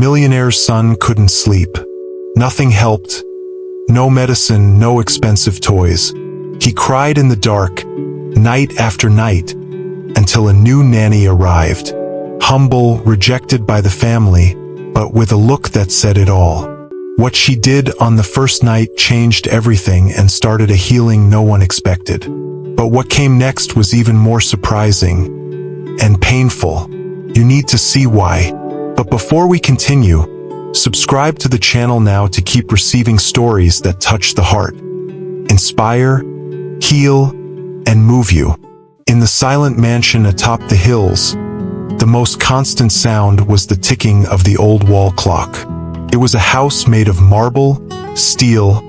millionaire's son couldn't sleep. Nothing helped. No medicine, no expensive toys. He cried in the dark, night after night, until a new nanny arrived. Humble, rejected by the family, but with a look that said it all. What she did on the first night changed everything and started a healing no one expected. But what came next was even more surprising and painful. You need to see why. But before we continue, subscribe to the channel now to keep receiving stories that touch the heart, inspire, heal, and move you. In the silent mansion atop the hills, the most constant sound was the ticking of the old wall clock. It was a house made of marble, steel,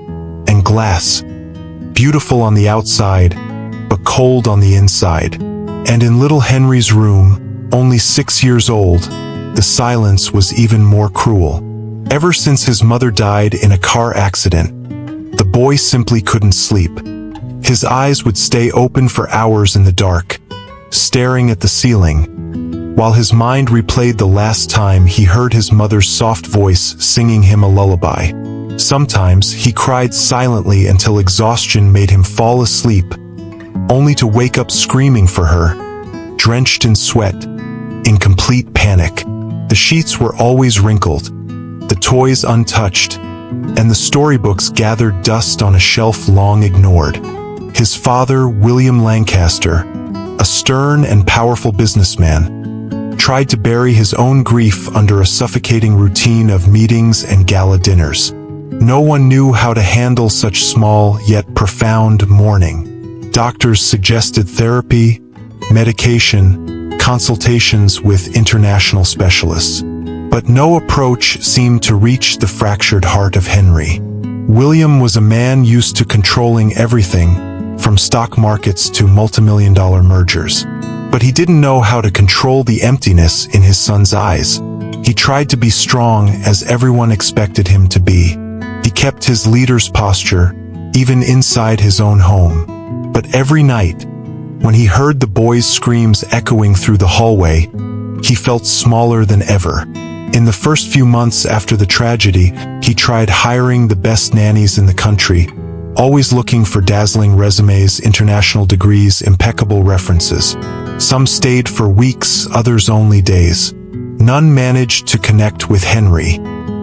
and glass, beautiful on the outside, but cold on the inside. And in little Henry's room, only 6 years old, the silence was even more cruel. Ever since his mother died in a car accident, the boy simply couldn't sleep. His eyes would stay open for hours in the dark, staring at the ceiling, while his mind replayed the last time he heard his mother's soft voice singing him a lullaby. Sometimes he cried silently until exhaustion made him fall asleep, only to wake up screaming for her, drenched in sweat, in complete panic. The sheets were always wrinkled, the toys untouched, and the storybooks gathered dust on a shelf long ignored. His father, William Lancaster, a stern and powerful businessman, tried to bury his own grief under a suffocating routine of meetings and gala dinners. No one knew how to handle such small yet profound mourning. Doctors suggested therapy, medication, consultations with international specialists. But no approach seemed to reach the fractured heart of Henry. William was a man used to controlling everything, from stock markets to multimillion-dollar mergers. But he didn't know how to control the emptiness in his son's eyes. He tried to be strong as everyone expected him to be. He kept his leader's posture, even inside his own home. But every night, when he heard the boys' screams echoing through the hallway, he felt smaller than ever. In the first few months after the tragedy, he tried hiring the best nannies in the country, always looking for dazzling resumes, international degrees, impeccable references. Some stayed for weeks, others only days. None managed to connect with Henry.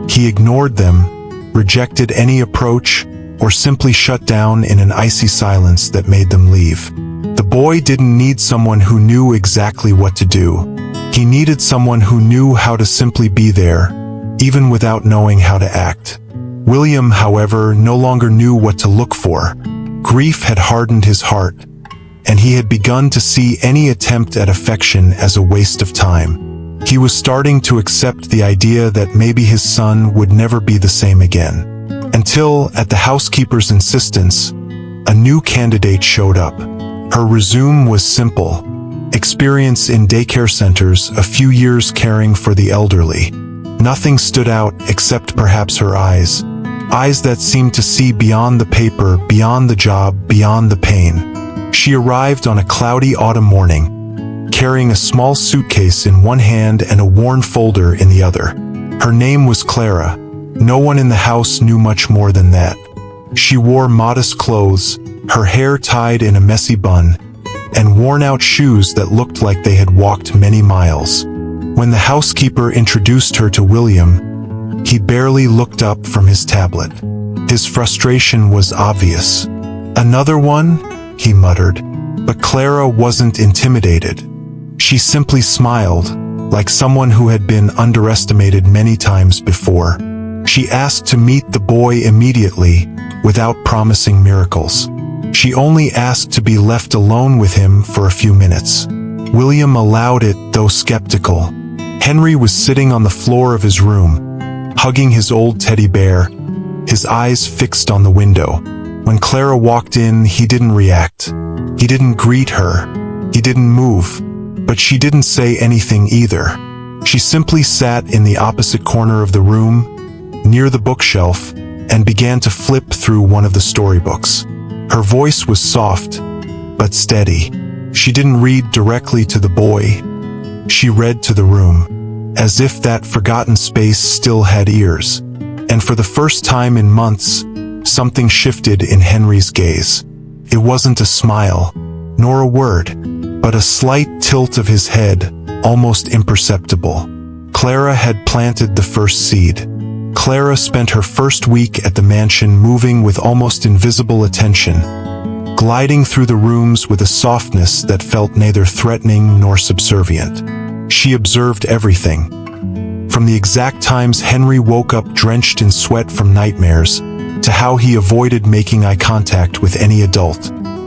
He ignored them, rejected any approach, or simply shut down in an icy silence that made them leave. The boy didn't need someone who knew exactly what to do. He needed someone who knew how to simply be there, even without knowing how to act. William, however, no longer knew what to look for. Grief had hardened his heart, and he had begun to see any attempt at affection as a waste of time. He was starting to accept the idea that maybe his son would never be the same again. Until, at the housekeeper's insistence, a new candidate showed up. Her resume was simple: experience in daycare centers, a few years caring for the elderly. Nothing stood out except perhaps her eyes. Eyes that seemed to see beyond the paper, beyond the job, beyond the pain. She arrived on a cloudy autumn morning, carrying a small suitcase in one hand and a worn folder in the other. Her name was Clara. No one in the house knew much more than that. She wore modest clothes, her hair tied in a messy bun, and worn-out shoes that looked like they had walked many miles. When the housekeeper introduced her to William, he barely looked up from his tablet. His frustration was obvious. "Another one?" he muttered. But Clara wasn't intimidated. She simply smiled, like someone who had been underestimated many times before. She asked to meet the boy immediately, without promising miracles. She only asked to be left alone with him for a few minutes. William allowed it, though skeptical. Henry was sitting on the floor of his room, hugging his old teddy bear, his eyes fixed on the window. When Clara walked in, he didn't react. He didn't greet her. He didn't move. But she didn't say anything either. She simply sat in the opposite corner of the room, near the bookshelf, and began to flip through one of the storybooks. Her voice was soft, but steady. She didn't read directly to the boy. She read to the room. as if that forgotten space still had ears. And for the first time in months, something shifted in Henry's gaze. It wasn't a smile, nor a word, but a slight tilt of his head, almost imperceptible. Clara had planted the first seed. Clara spent her first week at the mansion moving with almost invisible attention, gliding through the rooms with a softness that felt neither threatening nor subservient. She observed everything. From the exact times Henry woke up drenched in sweat from nightmares, to how he avoided making eye contact with any adult.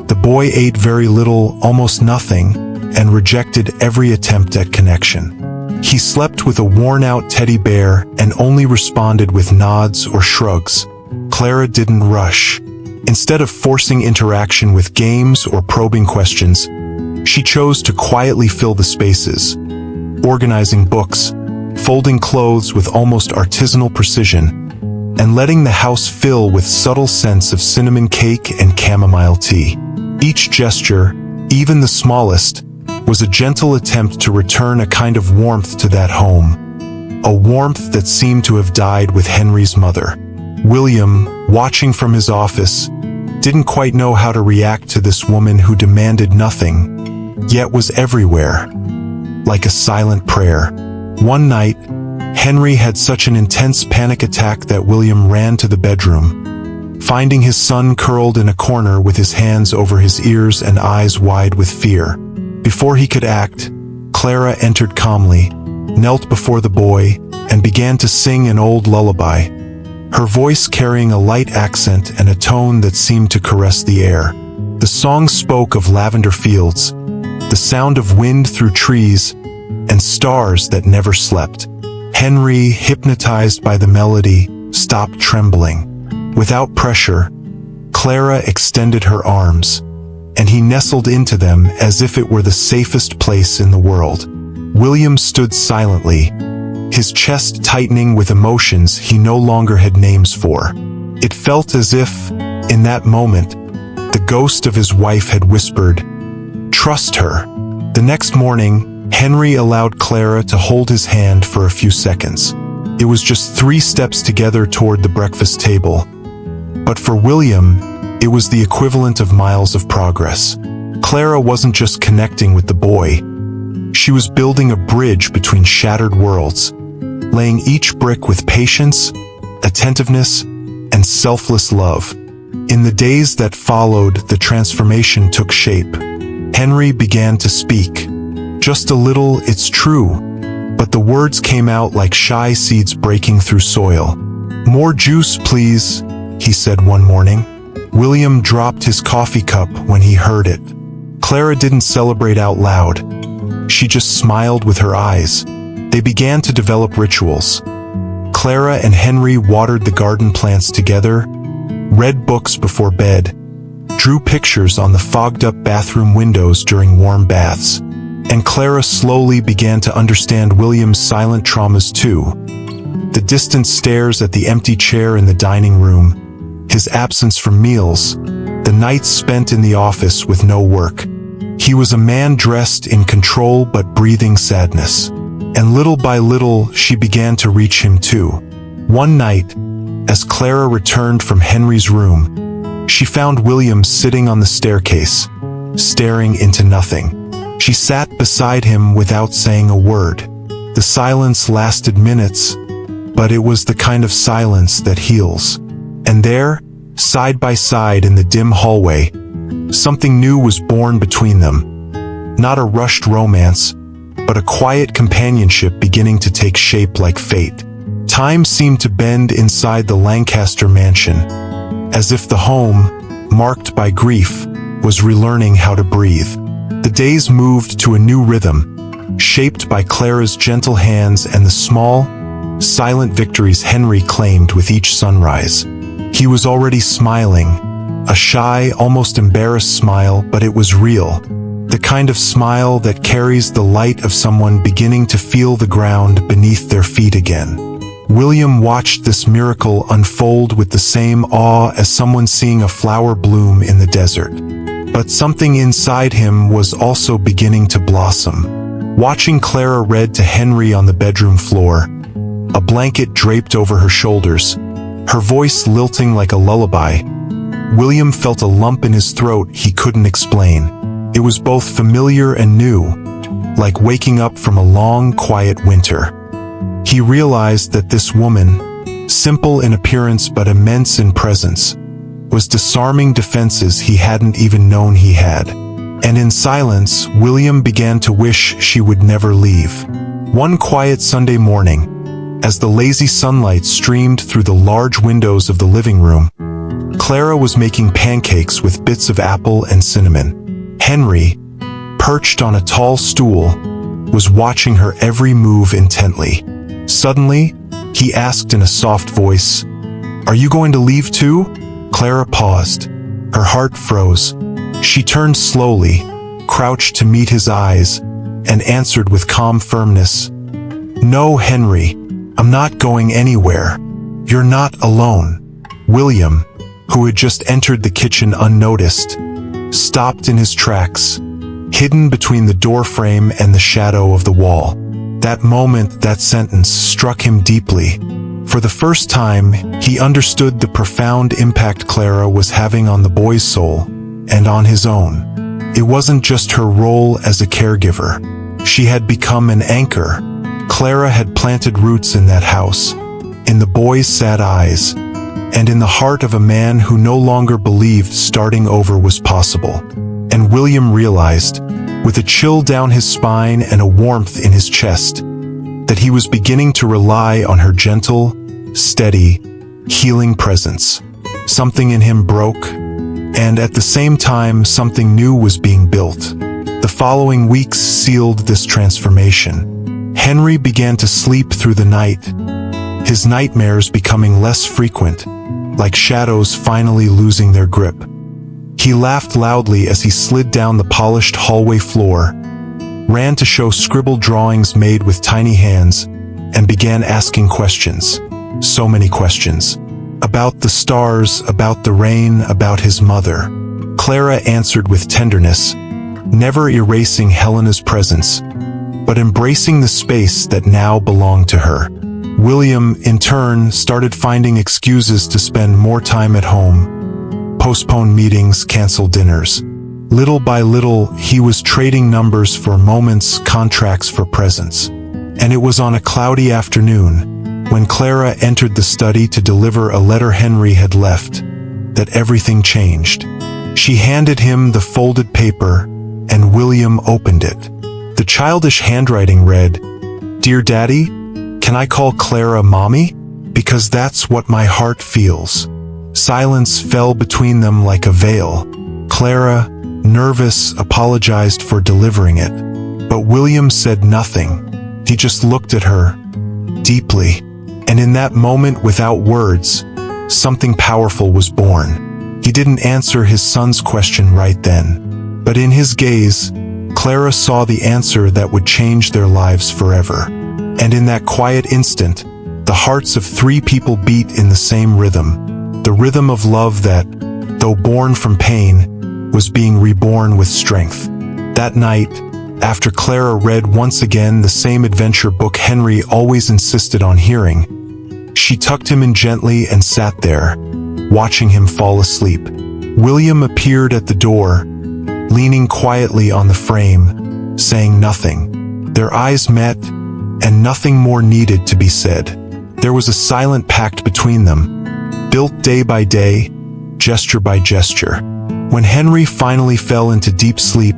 The boy ate very little, almost nothing, and rejected every attempt at connection. He slept with a worn-out teddy bear and only responded with nods or shrugs. Clara didn't rush. Instead of forcing interaction with games or probing questions, she chose to quietly fill the spaces, organizing books, folding clothes with almost artisanal precision, and letting the house fill with subtle scents of cinnamon cake and chamomile tea. Each gesture, even the smallest, was a gentle attempt to return a kind of warmth to that home, a warmth that seemed to have died with Henry's mother. William, watching from his office, didn't quite know how to react to this woman who demanded nothing, yet was everywhere, like a silent prayer. One night, Henry had such an intense panic attack that William ran to the bedroom, finding his son curled in a corner with his hands over his ears and eyes wide with fear. Before he could act, Clara entered calmly, knelt before the boy, and began to sing an old lullaby, her voice carrying a light accent and a tone that seemed to caress the air. The song spoke of lavender fields, the sound of wind through trees, and stars that never slept. Henry, hypnotized by the melody, stopped trembling. Without pressure, Clara extended her arms, and he nestled into them as if it were the safest place in the world. William stood silently, his chest tightening with emotions he no longer had names for. It felt as if, in that moment, the ghost of his wife had whispered, "Trust her." The next morning, Henry allowed Clara to hold his hand for a few seconds. It was just 3 steps together toward the breakfast table. But for William, it was the equivalent of miles of progress. Clara wasn't just connecting with the boy. She was building a bridge between shattered worlds, laying each brick with patience, attentiveness, and selfless love. In the days that followed, the transformation took shape. Henry began to speak. Just a little, it's true, but the words came out like shy seeds breaking through soil. "More juice, please," he said one morning. William dropped his coffee cup when he heard it. Clara didn't celebrate out loud. She just smiled with her eyes. They began to develop rituals. Clara and Henry watered the garden plants together, read books before bed, drew pictures on the fogged-up bathroom windows during warm baths. And Clara slowly began to understand William's silent traumas too. The distant stares at the empty chair in the dining room, his absence from meals, the nights spent in the office with no work. He was a man dressed in control but breathing sadness. And little by little, she began to reach him too. One night, as Clara returned from Henry's room, she found William sitting on the staircase, staring into nothing. She sat beside him without saying a word. The silence lasted minutes, but it was the kind of silence that heals. And there, side by side in the dim hallway, something new was born between them. Not a rushed romance, but a quiet companionship beginning to take shape like fate. Time seemed to bend inside the Lancaster mansion, as if the home, marked by grief, was relearning how to breathe. The days moved to a new rhythm, shaped by Clara's gentle hands and the small, silent victories Henry claimed with each sunrise. He was already smiling, a shy, almost embarrassed smile, but it was real. The kind of smile that carries the light of someone beginning to feel the ground beneath their feet again. William watched this miracle unfold with the same awe as someone seeing a flower bloom in the desert. But something inside him was also beginning to blossom. Watching Clara read to Henry on the bedroom floor, a blanket draped over her shoulders, her voice lilting like a lullaby, William felt a lump in his throat he couldn't explain. It was both familiar and new, like waking up from a long, quiet winter. He realized that this woman, simple in appearance but immense in presence, was disarming defenses he hadn't even known he had. And in silence, William began to wish she would never leave. One quiet Sunday morning, as the lazy sunlight streamed through the large windows of the living room, Clara was making pancakes with bits of apple and cinnamon. Henry, perched on a tall stool, was watching her every move intently. Suddenly, he asked in a soft voice, "Are you going to leave too?" Clara paused. Her heart froze. She turned slowly, crouched to meet his eyes, and answered with calm firmness, "No, Henry, I'm not going anywhere. You're not alone." William, who had just entered the kitchen unnoticed, stopped in his tracks, hidden between the doorframe and the shadow of the wall. That moment, that sentence struck him deeply. For the first time, he understood the profound impact Clara was having on the boy's soul, and on his own. It wasn't just her role as a caregiver. She had become an anchor. Clara had planted roots in that house, in the boy's sad eyes, and in the heart of a man who no longer believed starting over was possible. And William realized, with a chill down his spine and a warmth in his chest, that he was beginning to rely on her gentle, steady, healing presence. Something in him broke, and at the same time something new was being built. The following weeks sealed this transformation. Henry began to sleep through the night, his nightmares becoming less frequent, like shadows finally losing their grip. He laughed loudly as he slid down the polished hallway floor, ran to show scribbled drawings made with tiny hands, and began asking questions. So many questions. About the stars, about the rain, about his mother. Clara answered with tenderness, never erasing Helena's presence, but embracing the space that now belonged to her. William, in turn, started finding excuses to spend more time at home, postpone meetings, cancel dinners. Little by little, he was trading numbers for moments, contracts for presents. And it was on a cloudy afternoon, when Clara entered the study to deliver a letter Henry had left, that everything changed. She handed him the folded paper, and William opened it. The childish handwriting read, "Dear Daddy, can I call Clara Mommy? Because that's what my heart feels." Silence fell between them like a veil. Clara, nervous, apologized for delivering it. But William said nothing. He just looked at her, deeply. And in that moment, without words, something powerful was born. He didn't answer his son's question right then. But in his gaze, Clara saw the answer that would change their lives forever. And in that quiet instant, the hearts of three people beat in the same rhythm. The rhythm of love that, though born from pain, was being reborn with strength. That night, after Clara read once again the same adventure book Henry always insisted on hearing, she tucked him in gently and sat there, watching him fall asleep. William appeared at the door, leaning quietly on the frame, saying nothing. Their eyes met, and nothing more needed to be said. There was a silent pact between them, built day by day, gesture by gesture. When Henry finally fell into deep sleep,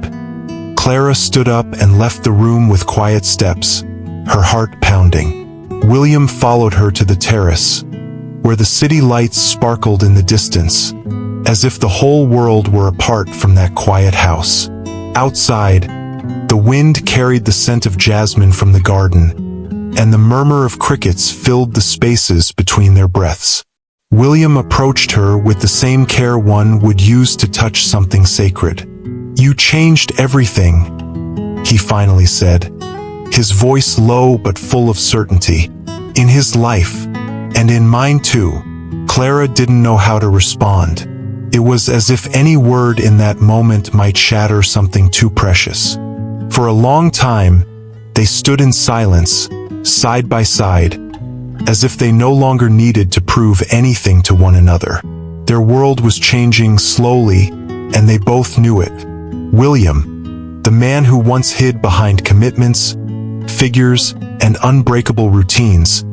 Clara stood up and left the room with quiet steps, her heart pounding. William followed her to the terrace, where the city lights sparkled in the distance, as if the whole world were apart from that quiet house. Outside, the wind carried the scent of jasmine from the garden, and the murmur of crickets filled the spaces between their breaths. William approached her with the same care one would use to touch something sacred. "You changed everything," he finally said, his voice low but full of certainty. "In his life, and in mine too." Clara didn't know how to respond. It was as if any word in that moment might shatter something too precious. For a long time, They stood in silence, side by side, as if they no longer needed to prove anything to one another. Their world was changing slowly, and they both knew it. William, the man who once hid behind commitments, figures, and unbreakable routines,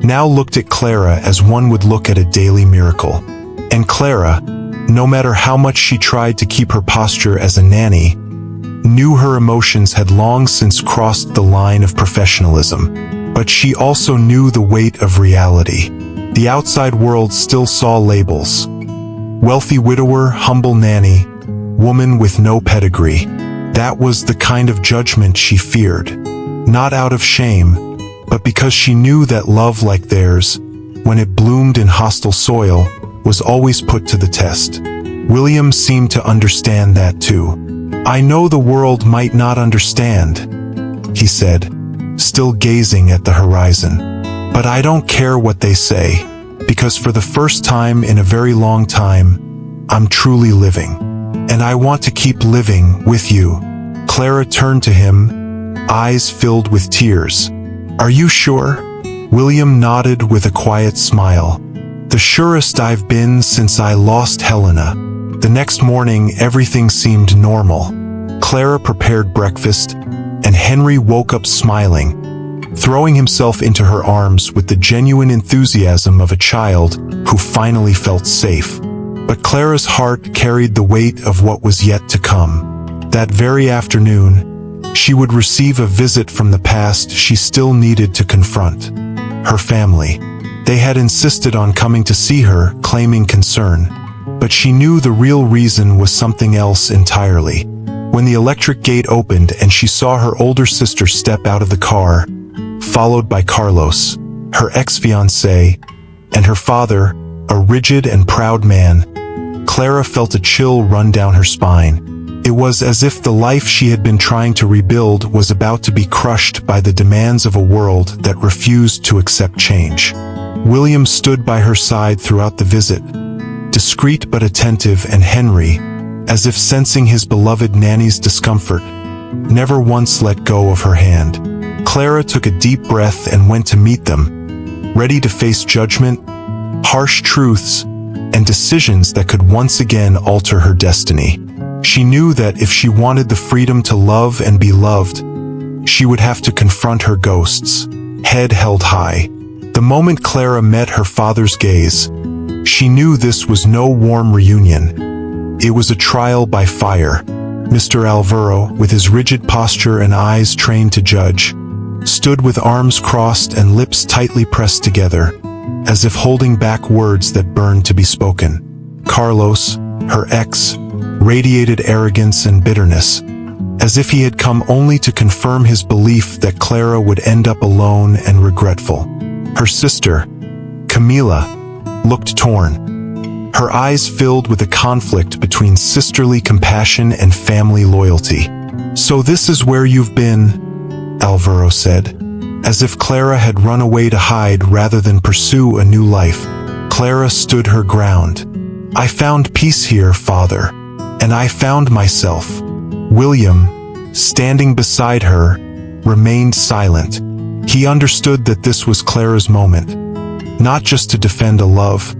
now looked at Clara as one would look at a daily miracle. And Clara, no matter how much she tried to keep her posture as a nanny, knew her emotions had long since crossed the line of professionalism. But she also knew the weight of reality. The outside world still saw labels. Wealthy widower, humble nanny, woman with no pedigree. That was the kind of judgment she feared. Not out of shame, but because she knew that love like theirs, when it bloomed in hostile soil, was always put to the test. William seemed to understand that too. "I know the world might not understand," he said, still gazing at the horizon. "But I don't care what they say, because for the first time in a very long time, I'm truly living. And I want to keep living with you." Clara turned to him, eyes filled with tears. "Are you sure?" William nodded with a quiet smile. "The surest I've been since I lost Helena." The next morning, everything seemed normal. Clara prepared breakfast, and Henry woke up smiling, throwing himself into her arms with the genuine enthusiasm of a child who finally felt safe. But Clara's heart carried the weight of what was yet to come. That very afternoon, she would receive a visit from the past she still needed to confront. Her family. They had insisted on coming to see her, claiming concern. But she knew the real reason was something else entirely. When the electric gate opened and she saw her older sister step out of the car, followed by Carlos, her ex-fiancé, and her father, a rigid and proud man, Clara felt a chill run down her spine. It was as if the life she had been trying to rebuild was about to be crushed by the demands of a world that refused to accept change. William stood by her side throughout the visit, discreet but attentive, and Henry, as if sensing his beloved nanny's discomfort, never once let go of her hand. Clara took a deep breath and went to meet them, ready to face judgment, harsh truths, and decisions that could once again alter her destiny. She knew that if she wanted the freedom to love and be loved, she would have to confront her ghosts, head held high. The moment Clara met her father's gaze, she knew this was no warm reunion. It was a trial by fire. Mr. Alvaro, with his rigid posture and eyes trained to judge, stood with arms crossed and lips tightly pressed together, as if holding back words that burned to be spoken. Carlos, her ex, radiated arrogance and bitterness, as if he had come only to confirm his belief that Clara would end up alone and regretful. Her sister, Camila, looked torn, her eyes filled with a conflict between sisterly compassion and family loyalty. "So this is where you've been," Alvaro said, as if Clara had run away to hide rather than pursue a new life. Clara stood her ground. "I found peace here, Father, and I found myself." William, standing beside her, remained silent. He understood that this was Clara's moment, not just to defend a love,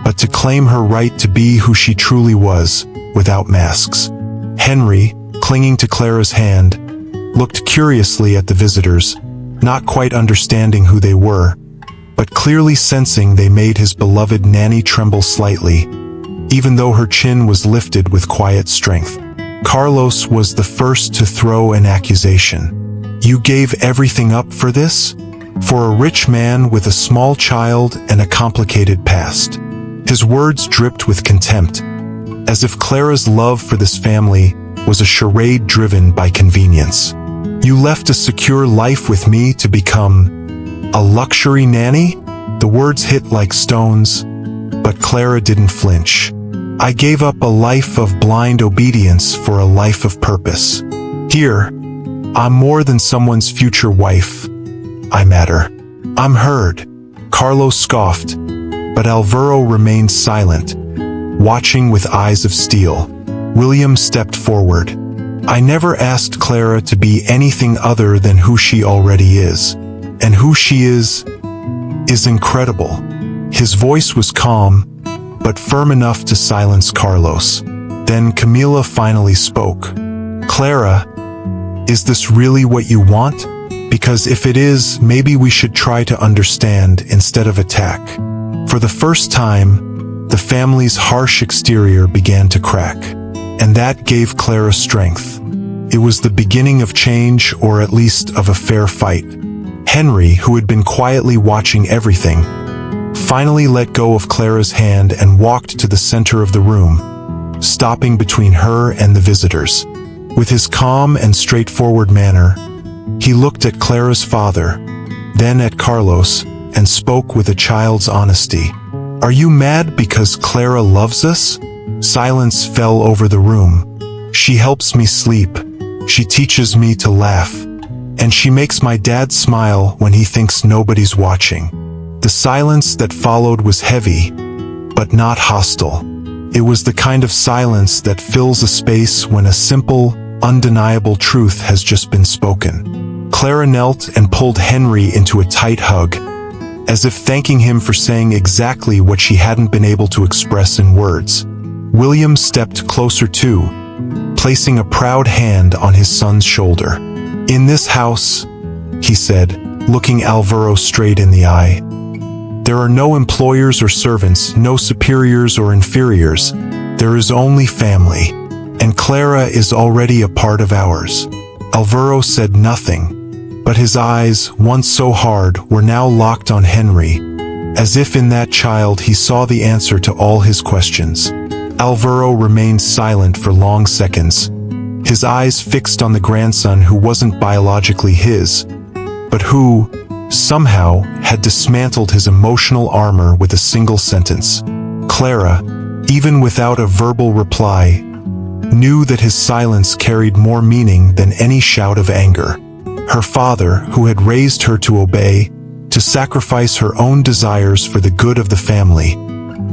but to claim her right to be who she truly was, without masks. Henry, clinging to Clara's hand, looked curiously at the visitors, not quite understanding who they were, but clearly sensing they made his beloved nanny tremble slightly, even though her chin was lifted with quiet strength. Carlos was the first to throw an accusation. "You gave everything up for this? For a rich man with a small child and a complicated past?" His words dripped with contempt, as if Clara's love for this family was a charade driven by convenience. "You left a secure life with me to become a luxury nanny?" The words hit like stones, but Clara didn't flinch. "I gave up a life of blind obedience for a life of purpose. Here, I'm more than someone's future wife. I matter. I'm heard." Carlos scoffed, but Alvaro remained silent, watching with eyes of steel. William stepped forward. I never asked Clara to be anything other than who she already is. And who she is incredible." His voice was calm, but firm enough to silence Carlos. Then Camila finally spoke. "Clara, is this really what you want? Because if it is, maybe we should try to understand instead of attack." For the first time, the family's harsh exterior began to crack, and that gave Clara strength. It was the beginning of change, or at least of a fair fight. Henry, who had been quietly watching everything, finally let go of Clara's hand and walked to the center of the room, stopping between her and the visitors. With his calm and straightforward manner, he looked at Clara's father, then at Carlos, and spoke with a child's honesty. "Are you mad because Clara loves us?" Silence fell over the room. "She helps me sleep. She teaches me to laugh. And she makes my dad smile when he thinks nobody's watching." The silence that followed was heavy, but not hostile. It was the kind of silence that fills a space when a simple, undeniable truth has just been spoken. Clara knelt and pulled Henry into a tight hug, as if thanking him for saying exactly what she hadn't been able to express in words. William stepped closer too, placing a proud hand on his son's shoulder. "In this house," he said, looking Alvaro straight in the eye, "there are no employers or servants, no superiors or inferiors. There is only family. And Clara is already a part of ours." Alvaro said nothing, but his eyes, once so hard, were now locked on Henry, as if in that child he saw the answer to all his questions. Alvaro remained silent for long seconds, his eyes fixed on the grandson who wasn't biologically his, but who, somehow, had dismantled his emotional armor with a single sentence. Clara, even without a verbal reply, knew that his silence carried more meaning than any shout of anger. Her father, who had raised her to obey, to sacrifice her own desires for the good of the family,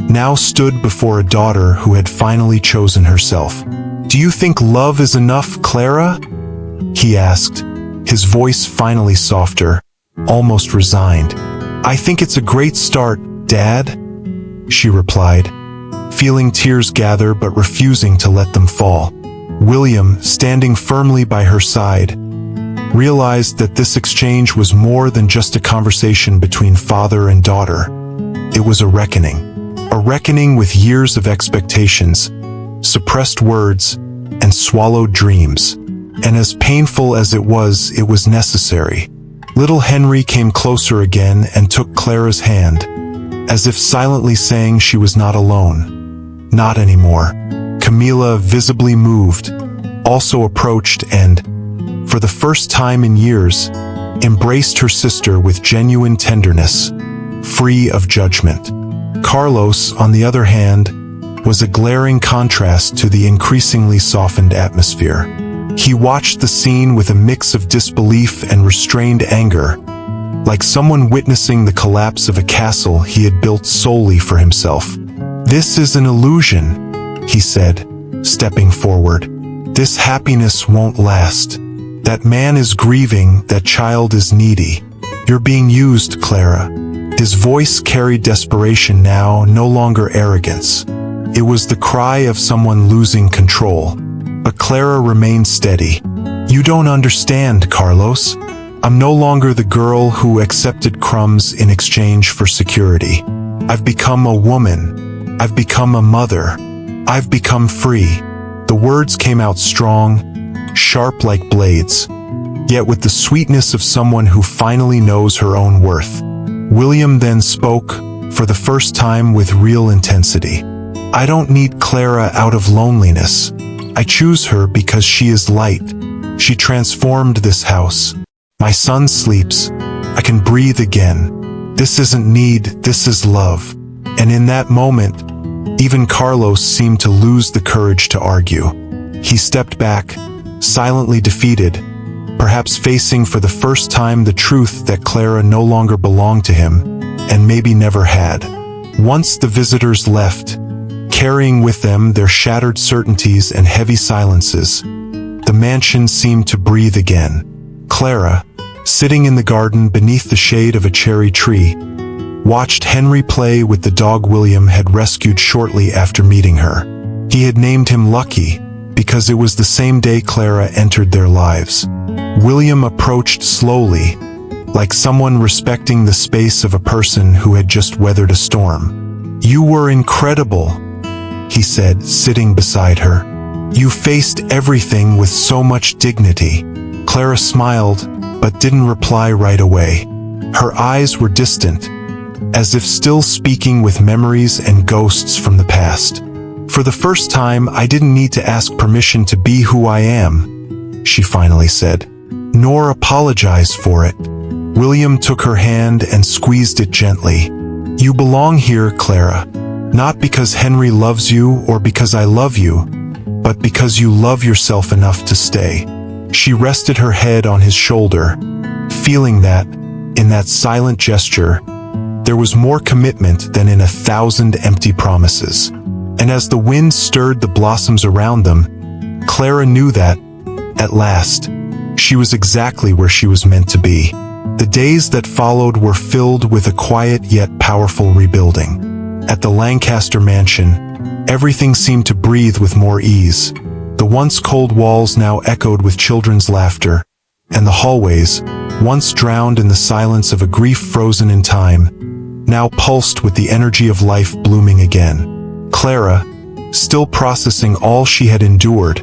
now stood before a daughter who had finally chosen herself. "Do you think love is enough, Clara?" he asked, his voice finally softer, almost resigned. "I think it's a great start, Dad," she replied, feeling tears gather but refusing to let them fall. William, standing firmly by her side, realized that this exchange was more than just a conversation between father and daughter. It was a reckoning with years of expectations, suppressed words, and swallowed dreams. And as painful as it was necessary. Little Henry came closer again and took Clara's hand, as if silently saying she was not alone. Not anymore. Camila, visibly moved, also approached and, for the first time in years, embraced her sister with genuine tenderness, free of judgment. Carlos, on the other hand, was a glaring contrast to the increasingly softened atmosphere. He watched the scene with a mix of disbelief and restrained anger, like someone witnessing the collapse of a castle he had built solely for himself. "This is an illusion," he said, stepping forward. "This happiness won't last. That man is grieving, that child is needy. You're being used, Clara." His voice carried desperation now, no longer arrogance. It was the cry of someone losing control. But Clara remained steady. "You don't understand, Carlos. I'm no longer the girl who accepted crumbs in exchange for security. I've become a woman. I've become a mother. I've become free." The words came out strong, sharp like blades, yet with the sweetness of someone who finally knows her own worth. William then spoke, for the first time with real intensity. "I don't need Clara out of loneliness. I choose her because she is light. She transformed this house. My son sleeps. I can breathe again. This isn't need, this is love." And in that moment, even Carlos seemed to lose the courage to argue. He stepped back, silently defeated, perhaps facing for the first time the truth that Clara no longer belonged to him, and maybe never had. Once the visitors left, carrying with them their shattered certainties and heavy silences, the mansion seemed to breathe again. Clara, sitting in the garden beneath the shade of a cherry tree, watched Henry play with the dog William had rescued shortly after meeting her. He had named him Lucky because it was the same day Clara entered their lives. William approached slowly, like someone respecting the space of a person who had just weathered a storm. "You were incredible," he said, sitting beside her. "You faced everything with so much dignity." Clara smiled, but didn't reply right away. Her eyes were distant, as if still speaking with memories and ghosts from the past. "For the first time, I didn't need to ask permission to be who I am," she finally said, "nor apologize for it." William took her hand and squeezed it gently. "You belong here, Clara, not because Henry loves you or because I love you, but because you love yourself enough to stay." She rested her head on his shoulder, feeling that, in that silent gesture, there was more commitment than in 1,000 empty promises. And as the wind stirred the blossoms around them, Clara knew that, at last, she was exactly where she was meant to be. The days that followed were filled with a quiet yet powerful rebuilding. At the Lancaster mansion, everything seemed to breathe with more ease. The once cold walls now echoed with children's laughter, and the hallways, once drowned in the silence of a grief frozen in time, now pulsed with the energy of life blooming again. Clara, still processing all she had endured,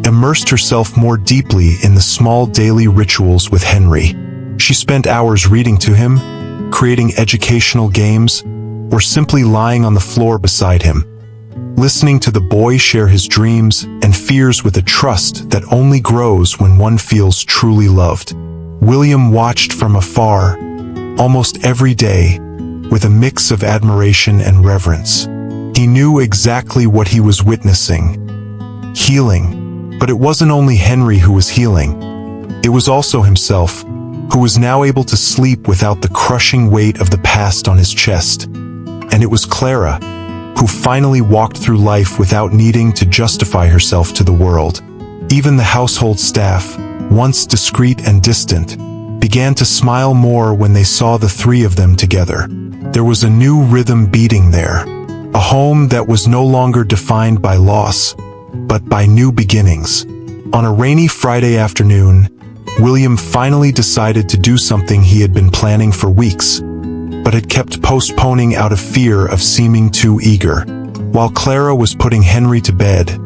immersed herself more deeply in the small daily rituals with Henry. She spent hours reading to him, creating educational games, or simply lying on the floor beside him, listening to the boy share his dreams and fears with a trust that only grows when one feels truly loved. William watched from afar, almost every day, with a mix of admiration and reverence. He knew exactly what he was witnessing. Healing. But it wasn't only Henry who was healing. It was also himself, who was now able to sleep without the crushing weight of the past on his chest. And it was Clara, who finally walked through life without needing to justify herself to the world. Even the household staff, once discreet and distant, began to smile more when they saw the three of them together. There was a new rhythm beating there, a home that was no longer defined by loss, but by new beginnings. On a rainy Friday afternoon, William finally decided to do something he had been planning for weeks, but had kept postponing out of fear of seeming too eager. While Clara was putting Henry to bed,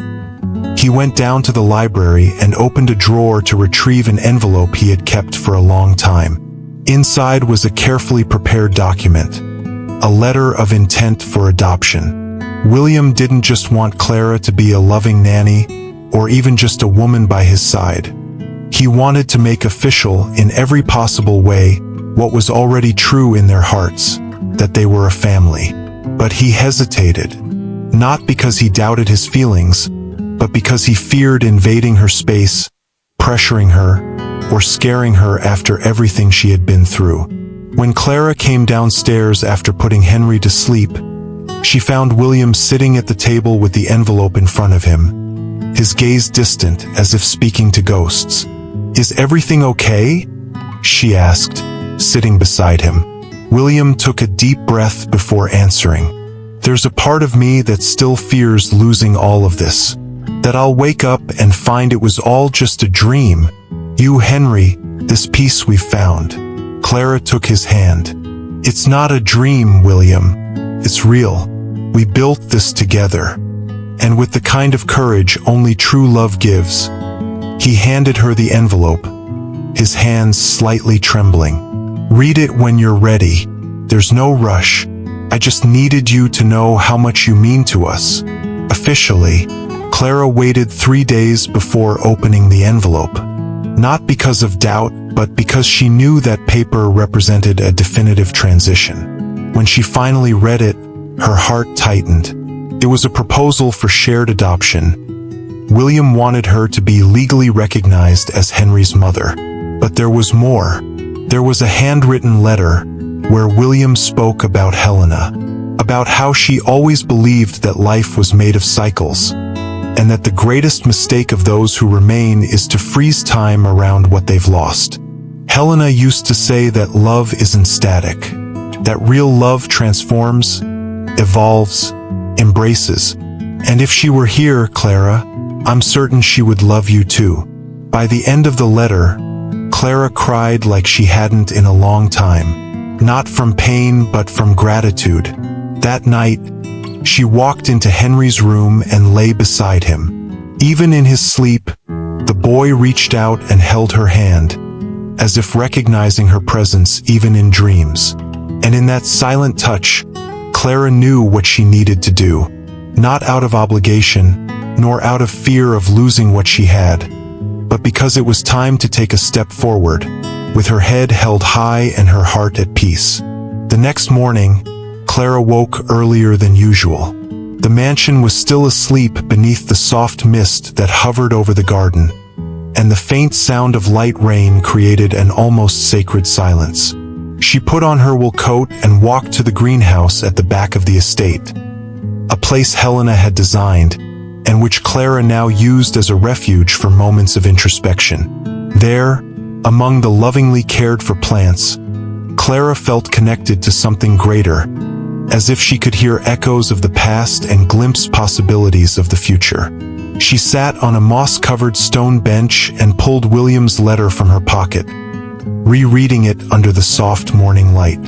he went down to the library and opened a drawer to retrieve an envelope he had kept for a long time. Inside was a carefully prepared document, a letter of intent for adoption. William didn't just want Clara to be a loving nanny, or even just a woman by his side. He wanted to make official in every possible way what was already true in their hearts, that they were a family. But he hesitated, not because he doubted his feelings, but because he feared invading her space, pressuring her, or scaring her after everything she had been through. When Clara came downstairs after putting Henry to sleep, she found William sitting at the table with the envelope in front of him, his gaze distant as if speaking to ghosts. "Is everything okay?" she asked, sitting beside him. William took a deep breath before answering. "There's a part of me that still fears losing all of this, that I'll wake up and find it was all just a dream. You, Henry, this peace we've found." Clara took his hand. "It's not a dream, William. It's real. We built this together." And with the kind of courage only true love gives, he handed her the envelope, his hands slightly trembling. "Read it when you're ready. There's no rush. I just needed you to know how much you mean to us." Officially, Clara waited 3 days before opening the envelope. Not because of doubt, but because she knew that paper represented a definitive transition. When she finally read it, her heart tightened. It was a proposal for shared adoption. William wanted her to be legally recognized as Henry's mother. But there was more. There was a handwritten letter where William spoke about Helena, about how she always believed that life was made of cycles, and that the greatest mistake of those who remain is to freeze time around what they've lost. Helena used to say that love isn't static, that real love transforms, evolves, embraces. And if she were here, Clara, I'm certain she would love you too. By the end of the letter, Clara cried like she hadn't in a long time, not from pain but from gratitude. That night, she walked into Henry's room and lay beside him. Even in his sleep, the boy reached out and held her hand, as if recognizing her presence even in dreams. And in that silent touch, Clara knew what she needed to do, not out of obligation, nor out of fear of losing what she had, but because it was time to take a step forward, with her head held high and her heart at peace. The next morning, Clara woke earlier than usual. The mansion was still asleep beneath the soft mist that hovered over the garden, and the faint sound of light rain created an almost sacred silence. She put on her wool coat and walked to the greenhouse at the back of the estate, a place Helena had designed, and which Clara now used as a refuge for moments of introspection. There, among the lovingly cared-for plants, Clara felt connected to something greater, as if she could hear echoes of the past and glimpse possibilities of the future. She sat on a moss-covered stone bench and pulled William's letter from her pocket, rereading it under the soft morning light.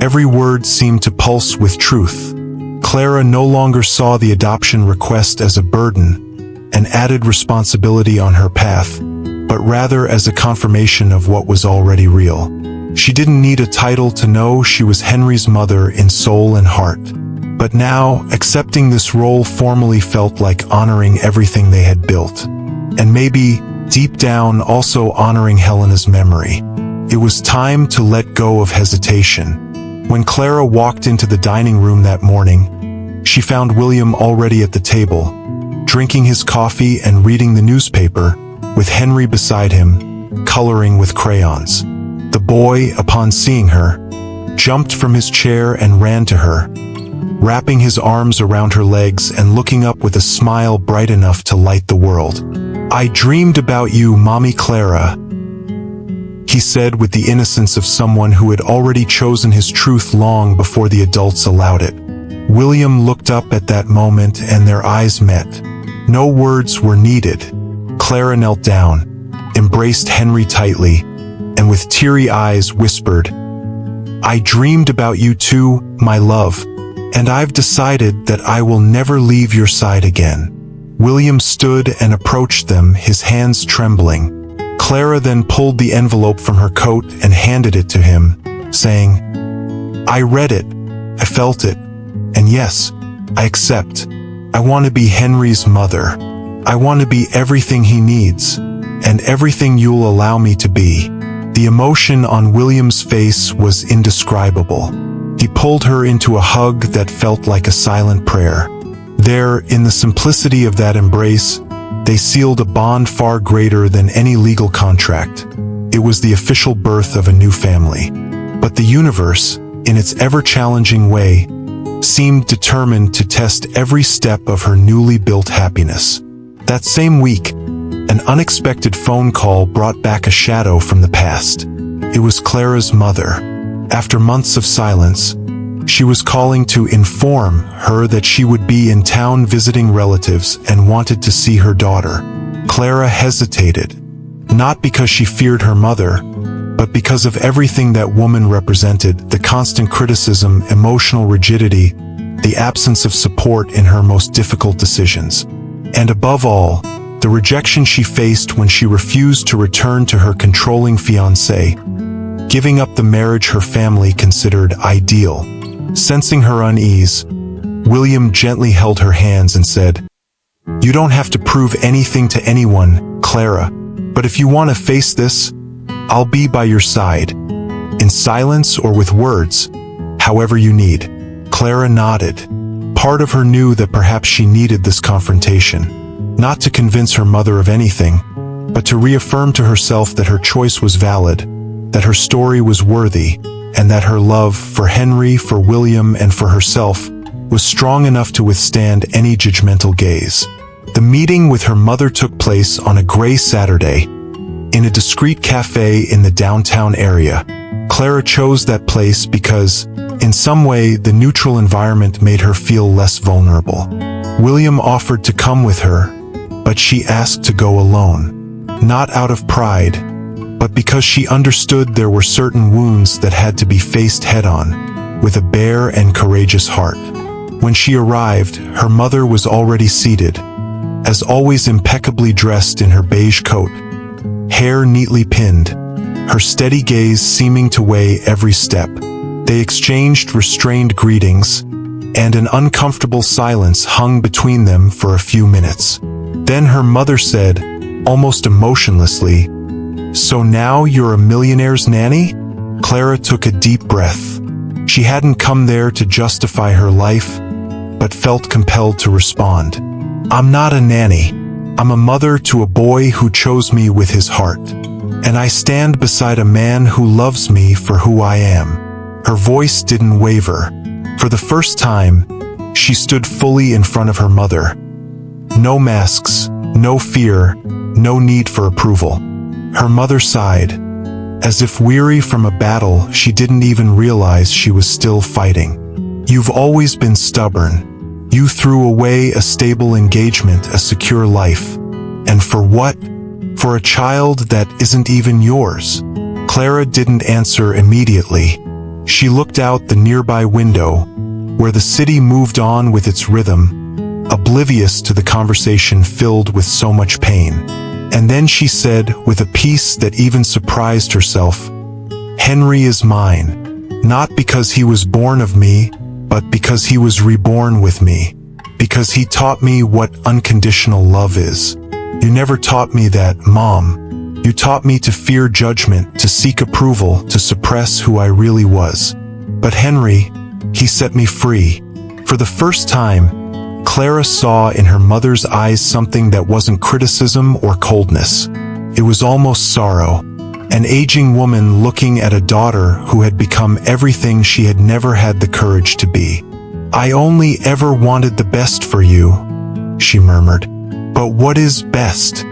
Every word seemed to pulse with truth. Clara no longer saw the adoption request as a burden, an added responsibility on her path, but rather as a confirmation of what was already real. She didn't need a title to know she was Henry's mother in soul and heart. But now, accepting this role formally felt like honoring everything they had built. And maybe, deep down, also honoring Helena's memory. It was time to let go of hesitation. When Clara walked into the dining room that morning, she found William already at the table, drinking his coffee and reading the newspaper, with Henry beside him, coloring with crayons. The boy, upon seeing her, jumped from his chair and ran to her, wrapping his arms around her legs and looking up with a smile bright enough to light the world. "I dreamed about you, Mommy Clara," he said with the innocence of someone who had already chosen his truth long before the adults allowed it. William looked up at that moment and their eyes met. No words were needed. Clara knelt down, embraced Henry tightly, and with teary eyes whispered, "I dreamed about you too, my love, and I've decided that I will never leave your side again." William stood and approached them, his hands trembling. Clara then pulled the envelope from her coat and handed it to him, saying, "I read it, I felt it, and yes, I accept. I want to be Henry's mother. I want to be everything he needs, and everything you'll allow me to be." The emotion on William's face was indescribable. He pulled her into a hug that felt like a silent prayer. There, in the simplicity of that embrace, they sealed a bond far greater than any legal contract. It was the official birth of a new family. But the universe, in its ever-challenging way, seemed determined to test every step of her newly built happiness. That same week, an unexpected phone call brought back a shadow from the past. It was Clara's mother. After months of silence, she was calling to inform her that she would be in town visiting relatives and wanted to see her daughter. Clara hesitated, not because she feared her mother, but because of everything that woman represented: the constant criticism, emotional rigidity, the absence of support in her most difficult decisions. And above all, the rejection she faced when she refused to return to her controlling fiancé, giving up the marriage her family considered ideal. Sensing her unease, William gently held her hands and said, "You don't have to prove anything to anyone, Clara, but if you want to face this, I'll be by your side, in silence or with words, however you need." Clara nodded. Part of her knew that perhaps she needed this confrontation, not to convince her mother of anything, but to reaffirm to herself that her choice was valid, that her story was worthy, and that her love for Henry, for William, and for herself was strong enough to withstand any judgmental gaze. The meeting with her mother took place on a gray Saturday, in a discreet cafe in the downtown area. Clara chose that place because, in some way, the neutral environment made her feel less vulnerable. William offered to come with her, but she asked to go alone. Not out of pride, but because she understood there were certain wounds that had to be faced head-on, with a bare and courageous heart. When she arrived, her mother was already seated, as always impeccably dressed in her beige coat, hair neatly pinned, her steady gaze seeming to weigh every step. They exchanged restrained greetings, and an uncomfortable silence hung between them for a few minutes. Then her mother said, almost emotionlessly, "So now you're a millionaire's nanny?" Clara took a deep breath. She hadn't come there to justify her life, but felt compelled to respond. "I'm not a nanny. I'm a mother to a boy who chose me with his heart. And I stand beside a man who loves me for who I am." Her voice didn't waver. For the first time, she stood fully in front of her mother. No masks, no fear, no need for approval. Her mother sighed, as if weary from a battle she didn't even realize she was still fighting. "You've always been stubborn. You threw away a stable engagement, a secure life. And for what? For a child that isn't even yours." Clara didn't answer immediately. She looked out the nearby window, where the city moved on with its rhythm, oblivious to the conversation filled with so much pain. And then she said, with a peace that even surprised herself, "Henry is mine, not because he was born of me, but because he was reborn with me, because he taught me what unconditional love is. You never taught me that, Mom. You taught me to fear judgment, to seek approval, to suppress who I really was. But Henry, he set me free." For the first time, Clara saw in her mother's eyes something that wasn't criticism or coldness. It was almost sorrow. An aging woman looking at a daughter who had become everything she had never had the courage to be. "I only ever wanted the best for you," she murmured. "But what is best?"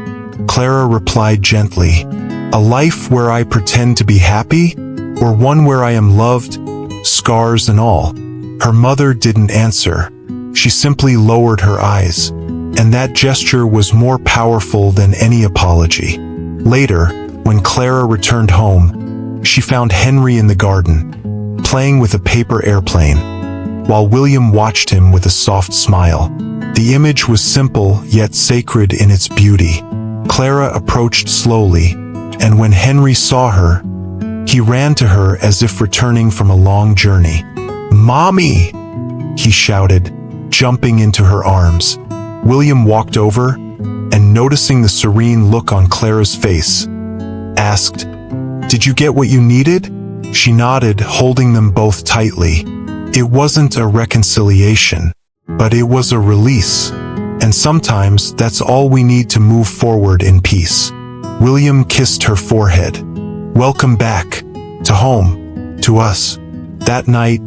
Clara replied gently. "A life where I pretend to be happy, or one where I am loved, scars and all?" Her mother didn't answer. She simply lowered her eyes, and that gesture was more powerful than any apology. Later, when Clara returned home, she found Henry in the garden, playing with a paper airplane, while William watched him with a soft smile. The image was simple yet sacred in its beauty. Clara approached slowly, and when Henry saw her, he ran to her as if returning from a long journey. "Mommy!" he shouted, jumping into her arms. William walked over, and noticing the serene look on Clara's face, asked, "Did you get what you needed?" She nodded, holding them both tightly. It wasn't a reconciliation, but it was a release. And sometimes that's all we need to move forward in peace. William kissed her forehead. "Welcome back. To home. To us." That night,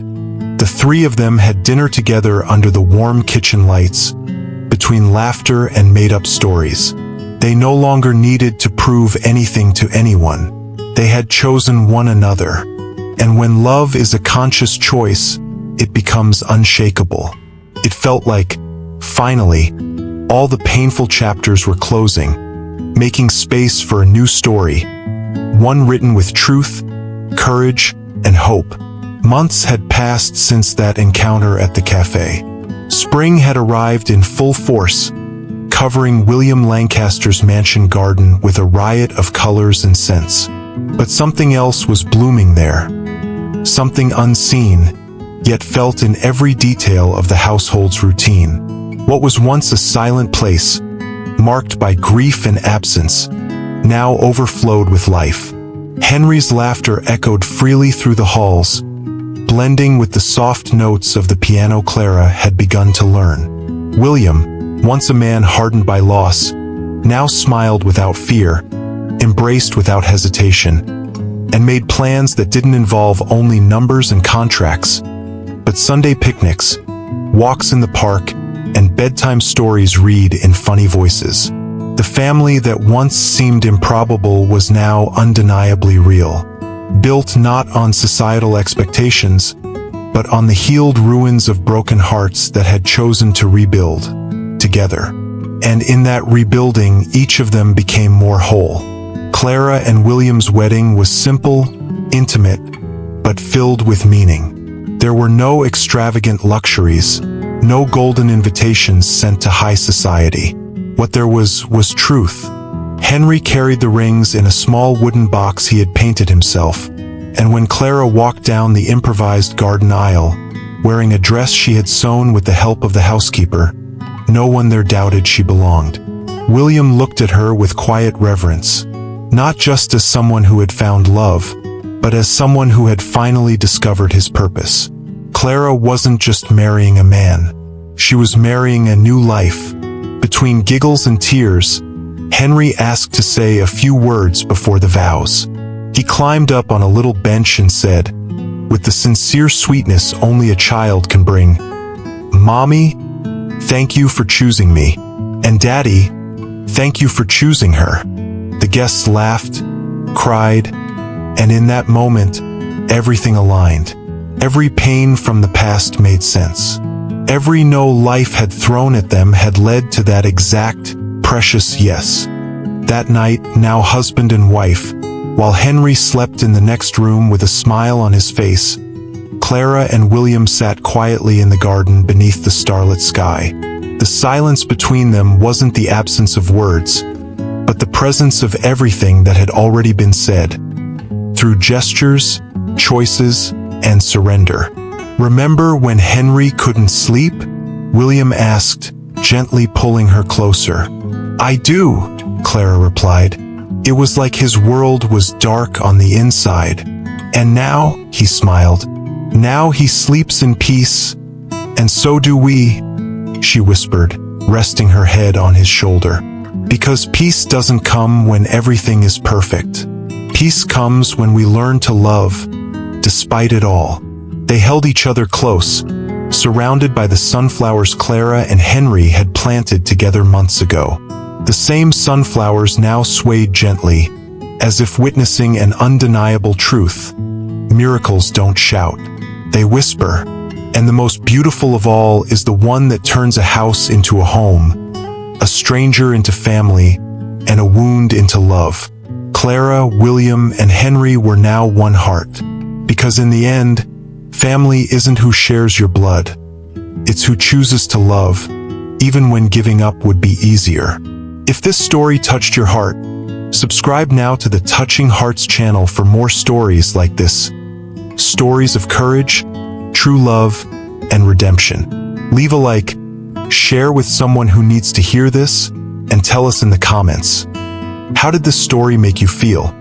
the three of them had dinner together under the warm kitchen lights, between laughter and made-up stories. They no longer needed to prove anything to anyone. They had chosen one another. And when love is a conscious choice, it becomes unshakable. It felt like, finally, all the painful chapters were closing, making space for a new story, one written with truth, courage, and hope. Months had passed since that encounter at the cafe. Spring had arrived in full force, covering William Lancaster's mansion garden with a riot of colors and scents. But something else was blooming there. Something unseen, yet felt in every detail of the household's routine. What was once a silent place, marked by grief and absence, now overflowed with life. Henry's laughter echoed freely through the halls, blending with the soft notes of the piano Clara had begun to learn. William, once a man hardened by loss, now smiled without fear, embraced without hesitation, and made plans that didn't involve only numbers and contracts, but Sunday picnics, walks in the park, and bedtime stories read in funny voices. The family that once seemed improbable was now undeniably real, built not on societal expectations, but on the healed ruins of broken hearts that had chosen to rebuild together. And in that rebuilding, each of them became more whole. Clara and William's wedding was simple, intimate, but filled with meaning. There were no extravagant luxuries, no golden invitations sent to high society. What there was truth. Henry carried the rings in a small wooden box he had painted himself, and when Clara walked down the improvised garden aisle, wearing a dress she had sewn with the help of the housekeeper, no one there doubted she belonged. William looked at her with quiet reverence, not just as someone who had found love, but as someone who had finally discovered his purpose. Clara wasn't just marrying a man. She was marrying a new life. Between giggles and tears, Henry asked to say a few words before the vows. He climbed up on a little bench and said, with the sincere sweetness only a child can bring, "Mommy, thank you for choosing me. And Daddy, thank you for choosing her." The guests laughed, cried, and in that moment, everything aligned. Every pain from the past made sense. Every no life had thrown at them had led to that exact, precious yes. That night, now husband and wife, while Henry slept in the next room with a smile on his face, Clara and William sat quietly in the garden beneath the starlit sky. The silence between them wasn't the absence of words, but the presence of everything that had already been said, through gestures, choices, and surrender. "Remember when Henry couldn't sleep?" William asked, gently pulling her closer. "I do," Clara replied. It was like his world was dark on the inside. "And now," he smiled, "now he sleeps in peace, and so do we," she whispered, resting her head on his shoulder. Because peace doesn't come when everything is perfect. Peace comes when we learn to love, despite it all. They held each other close, surrounded by the sunflowers Clara and Henry had planted together months ago. The same sunflowers now swayed gently, as if witnessing an undeniable truth. Miracles don't shout, they whisper. And the most beautiful of all is the one that turns a house into a home, a stranger into family, and a wound into love. Clara, William, and Henry were now one heart. Because in the end, family isn't who shares your blood. It's who chooses to love, even when giving up would be easier. If this story touched your heart, subscribe now to the Touching Hearts channel for more stories like this. Stories of courage, true love, and redemption. Leave a like, share with someone who needs to hear this, and tell us in the comments. How did this story make you feel?